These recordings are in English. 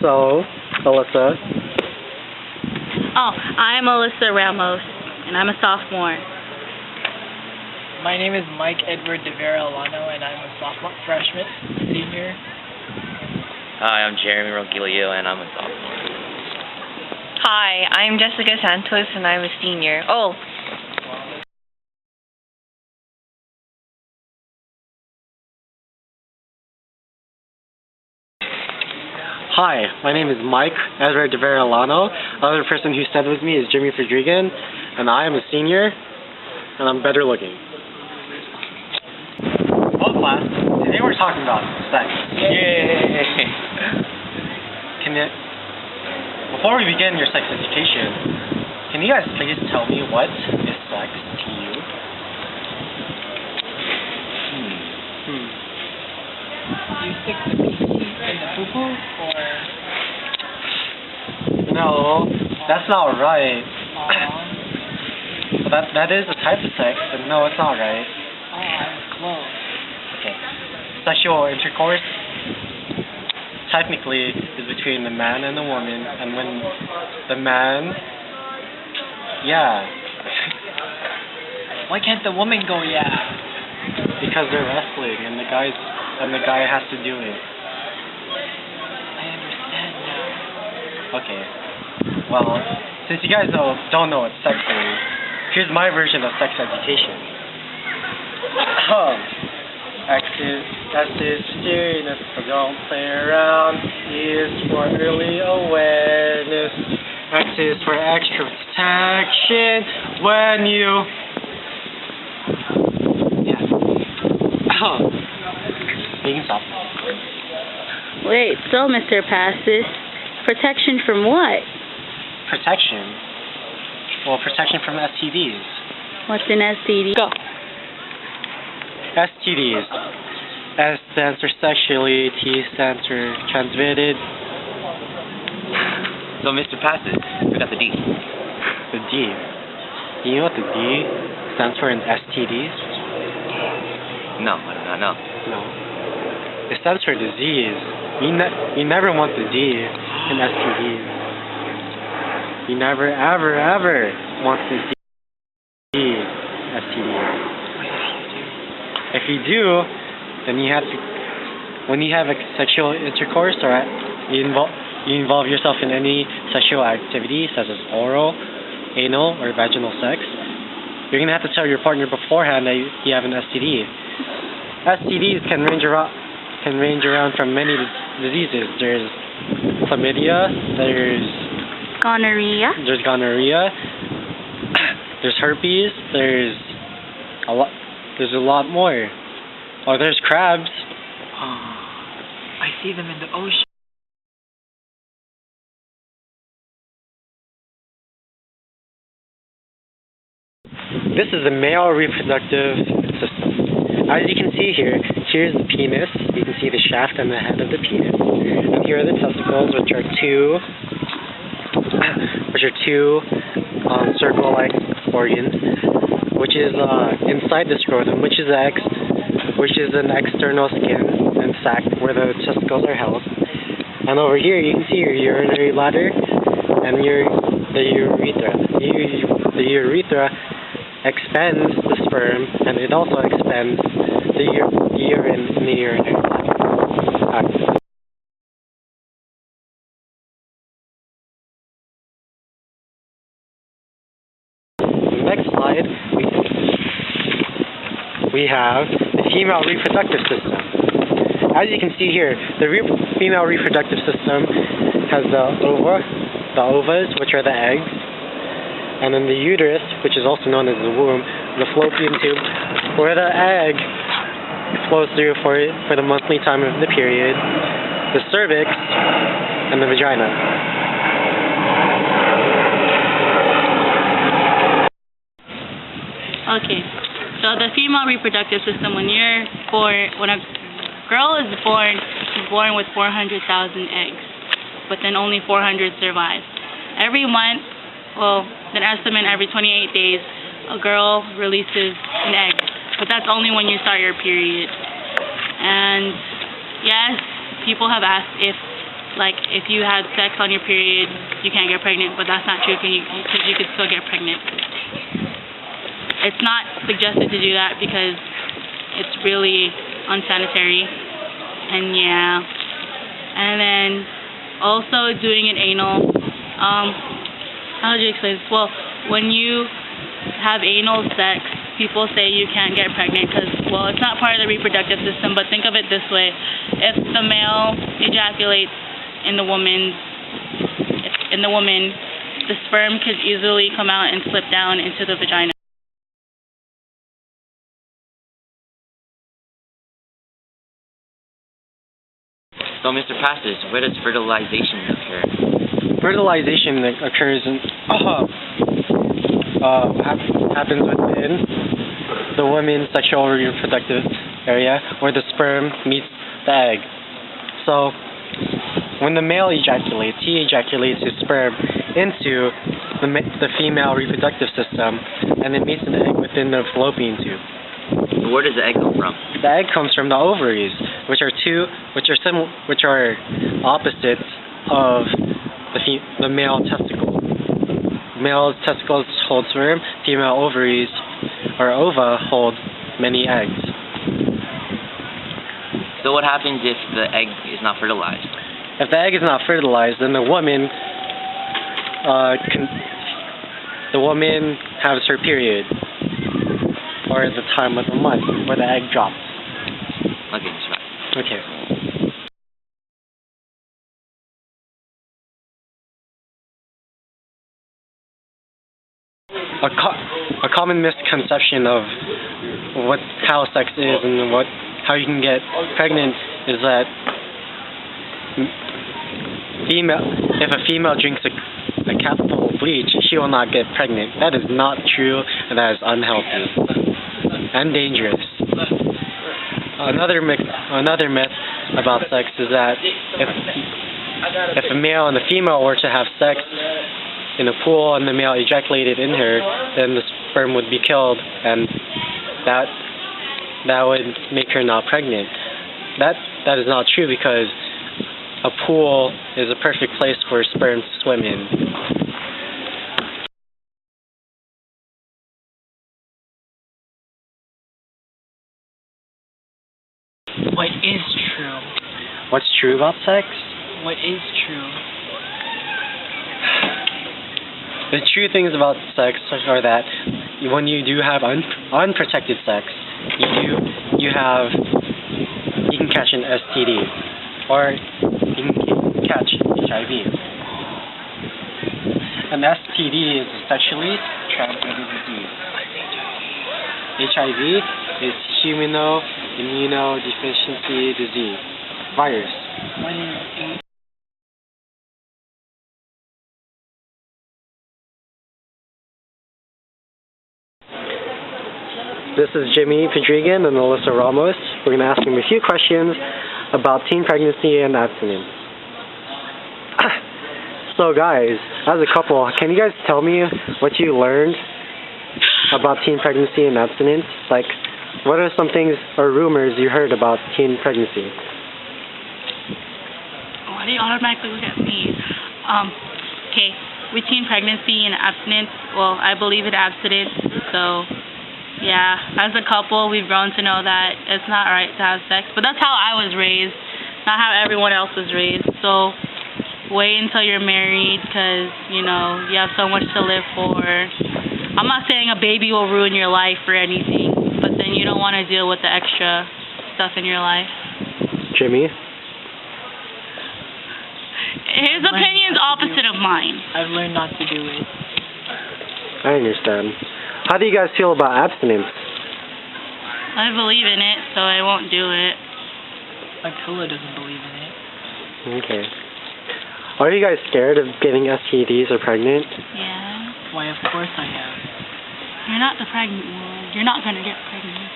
So, Alyssa. Oh, I'm Alyssa Ramos, and I'm a sophomore. My name is Mike Edward De Vera Alano, and I'm a sophomore freshman, senior. Hi, I'm Jeremy Rogelio, and I'm a sophomore. Hi, I'm Jessica Santos, and I'm a senior. Oh. Hi, my name is Mike Edward De Vera Alano. The other person who studied with me is Jimmy Fredrigan, and I am a senior, and I'm better looking. Well, class, today we're talking about sex. Yay! Before we begin your sex education, can you guys please tell me what is sex to you? You stick the pee in the poo-poo, or? No, that's not right. Well, that is a type of sex, but no, it's not right. Oh, I was close. Okay. Sexual intercourse technically is between the man and the woman, and when the man, Why can't the woman go because they're wrestling and the guy has to do it. I understand now. Okay. Well, since you guys don't know what sex is, here's my version of sex education. X is serious, so don't play around. E is for early awareness. X is for extra protection when you... You can stop. Wait, so Mr. Passes, protection from what? Protection? Well, protection from STDs. What's an STD? Go. STDs. S stands for sexually, T stands for transmitted. So, Mr. Passes, we got the D. The D. Do you know what the D stands for in STDs? No, I do not know. No. It stands for disease. You never want the D in STDs. You never, ever, ever want the D in STDs. If you do, then you have to, when you have a sexual intercourse or you involve yourself in any sexual activity such as oral, anal, or vaginal sex, you're going to have to tell your partner beforehand that you have an STD. STDs can range around from many diseases. There's chlamydia, there's Gonorrhea, there's herpes, there's a lot more. Oh, there's crabs. I see them in the ocean. This is the male reproductive system. As you can see here, here's the penis. You can see the shaft and the head of the penis. And here are the testicles, which are two circle-like organs, which is inside the scrotum, which is an external skin and sac where the testicles are held. And over here, you can see your urinary bladder and the urethra. The urethra expends the sperm, and it also expends the urine in the urinary bladder. The next slide, we have the female reproductive system. As you can see here, the female reproductive system has the ovas, which are the eggs, and then the uterus, which is also known as the womb, the fallopian tube, where the egg flows through for the monthly time of the period, the cervix, and the vagina. Okay, so the female reproductive system, when a girl is born, she's born with 400,000 eggs, but then only 400 survive. Every month, an estimate every 28 days, a girl releases an egg, but that's only when you start your period. And yes, people have asked if like if you had sex on your period, you can't get pregnant, but that's not true because you could still get pregnant. It's not suggested to do that because it's really unsanitary, and yeah. And then also doing an anal, how would you explain this? Well, when you have anal sex, people say you can't get pregnant because, well, it's not part of the reproductive system, but think of it this way. If the male ejaculates in the woman, the sperm could easily come out and slip down into the vagina. So, Mr. Pastors, where does fertilization occur? Fertilization occurs in happens within the woman's sexual reproductive area where the sperm meets the egg. So when the male ejaculates, he ejaculates his sperm into the female reproductive system, and it meets an egg within the fallopian tube. Where does the egg come from? The egg comes from the ovaries, which are opposites of the male testicle. Male testicles hold sperm, female ovaries or ova hold many eggs. So what happens if the egg is not fertilized? If the egg is not fertilized, then the woman has her period, or at the time of the month where the egg drops. Okay, that's right. Okay. A common misconception of how sex is and how you can get pregnant is that if a female drinks a capful of bleach, she will not get pregnant. That is not true, and that is unhealthy and dangerous. Another myth about sex is that if a male and a female were to have sex in a pool and the male ejaculated in her, then the sperm would be killed, and that would make her not pregnant. That is not true because a pool is a perfect place for sperm to swim in. What is true? What's true about sex? What is true? The true things about sex are that when you do have unprotected sex, you can catch an STD, or you can catch HIV. An STD is a sexually transmitted disease. HIV is human immunodeficiency disease, virus. What is This is Jimmy Pedrigan and Alyssa Ramos. We're going to ask them a few questions about teen pregnancy and abstinence. So guys, as a couple, can you guys tell me what you learned about teen pregnancy and abstinence? Like, what are some things or rumors you heard about teen pregnancy? Why do you automatically look at me? Okay, with teen pregnancy and abstinence, well, I believe in abstinence, so yeah, as a couple, we've grown to know that it's not right to have sex, but that's how I was raised, not how everyone else was raised. So wait until you're married because, you have so much to live for. I'm not saying a baby will ruin your life or anything, but then you don't want to deal with the extra stuff in your life. Jimmy? His opinion's opposite of mine. I've learned not to do it. I understand. How do you guys feel about abstinence? I believe in it, so I won't do it. My pillow doesn't believe in it. Okay. Are you guys scared of getting STDs or pregnant? Yeah. Why, of course I am. You're not the pregnant one. You're not going to get pregnant.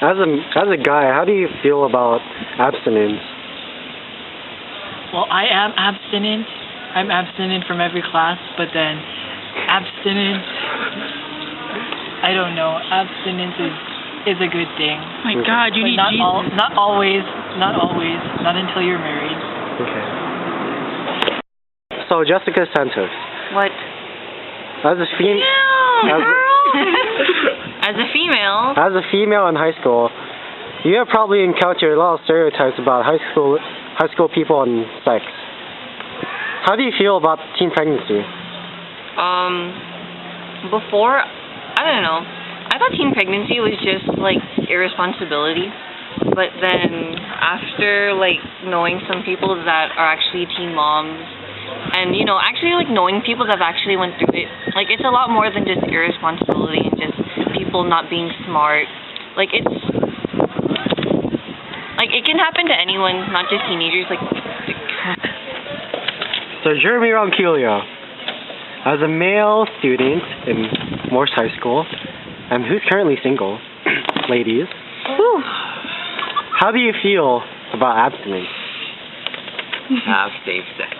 As a guy, how do you feel about abstinence? Well, I am abstinent. I'm abstinent from every class, but then abstinence, I don't know. Abstinence is a good thing. Oh my God, you need not Jesus. Not always. Not until you're married. Okay. So, Jessica Santos, What? as a female, As a female, as a female in high school, you have probably encountered a lot of stereotypes about high school people and sex. How do you feel about teen pregnancy? before, I don't know. I thought teen pregnancy was just, like, irresponsibility. But then, after, like, knowing some people that are actually teen moms, and, you know, actually, like, knowing people that have actually went through it, like, it's a lot more than just irresponsibility and just people not being smart. Like, it can happen to anyone, not just teenagers, like So, Jeremy Ronquillo, as a male student in Morse High School, and who's currently single, ladies, how do you feel about abstinence? Have safe sex.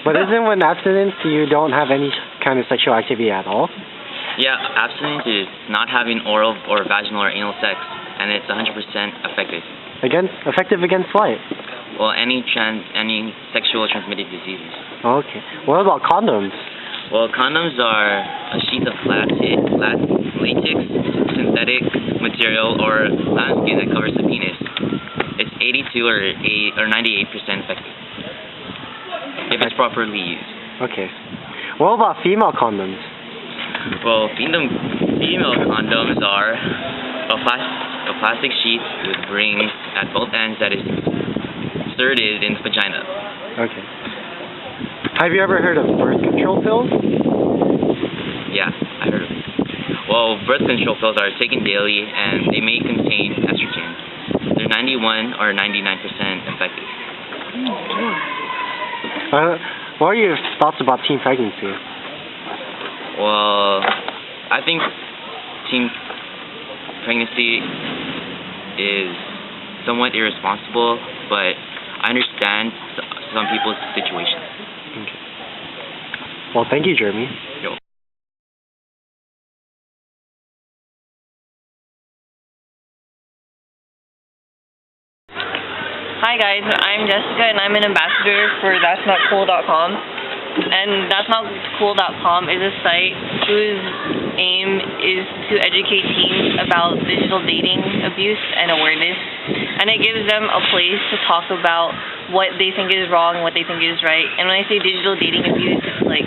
But isn't when abstinence you don't have any kind of sexual activity at all? Yeah, abstinence is not having oral or vaginal or anal sex, and it's 100% effective. Effective against what? Well, any sexual transmitted diseases. Okay. What about condoms? Well, condoms are a sheath of latex, synthetic material, or lambskin that covers the penis. It's 82 or 98% effective if it's properly used. Okay. What about female condoms? Well, female condoms are a plastic sheath with rings at both ends that is inserted in the vagina. Okay. Have you ever heard of birth control pills? Yeah, I heard of it. Well, birth control pills are taken daily, and they may contain estrogen. They're 91 or 99% effective. What are your thoughts about teen pregnancy? Well, I think teen pregnancy is somewhat irresponsible, but I understand some people's situations. Okay. Well, thank you, Jeremy. Yo. Hi guys, I'm Jessica and I'm an ambassador for that'snotcool.com. And that'snotcool.com is a site whose aim is to educate teens about digital dating abuse and awareness. And it gives them a place to talk about what they think is wrong, what they think is right. And when I say digital dating abuse, it's like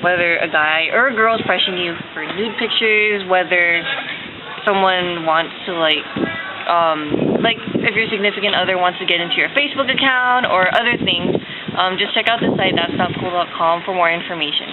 whether a guy or a girl is pressuring you for nude pictures, whether someone wants to like if your significant other wants to get into your Facebook account or other things, just check out the site that'snotcool.com for more information.